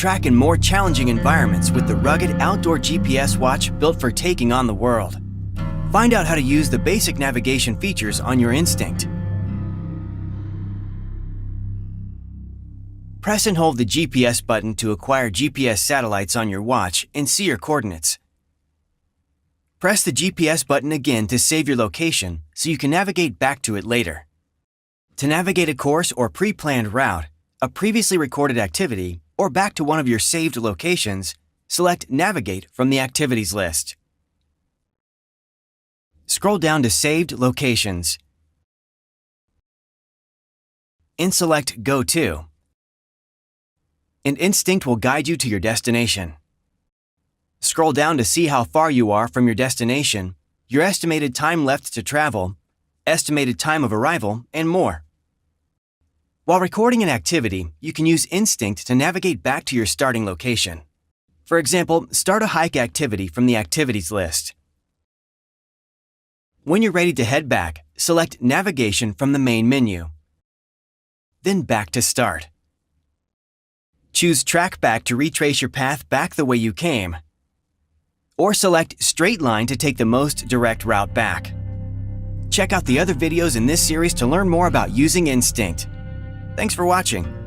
track in more challenging environments with the rugged outdoor GPS watch built for taking on the world. Find out how to use the basic navigation features on your Instinct. Press and hold the GPS button to acquire GPS satellites on your watch and see your coordinates. Press the GPS button again to save your location so you can navigate back to it later. To navigate a course or pre-planned route, a previously recorded activity, or back to one of your saved locations, select Navigate from the Activities list. Scroll down to Saved Locations and select Go To. And Instinct will guide you to your destination. Scroll down to see how far you are from your destination, your estimated time left to travel, estimated time of arrival, and more. While recording an activity, you can use Instinct to navigate back to your starting location. For example, start a hike activity from the Activities list. When you're ready to head back, select Navigation from the main menu. Then Back to Start. Choose Trac Back to retrace your path back the way you came. Or select Straight Line to take the most direct route back. Check out the other videos in this series to learn more about using Instinct. Thanks for watching.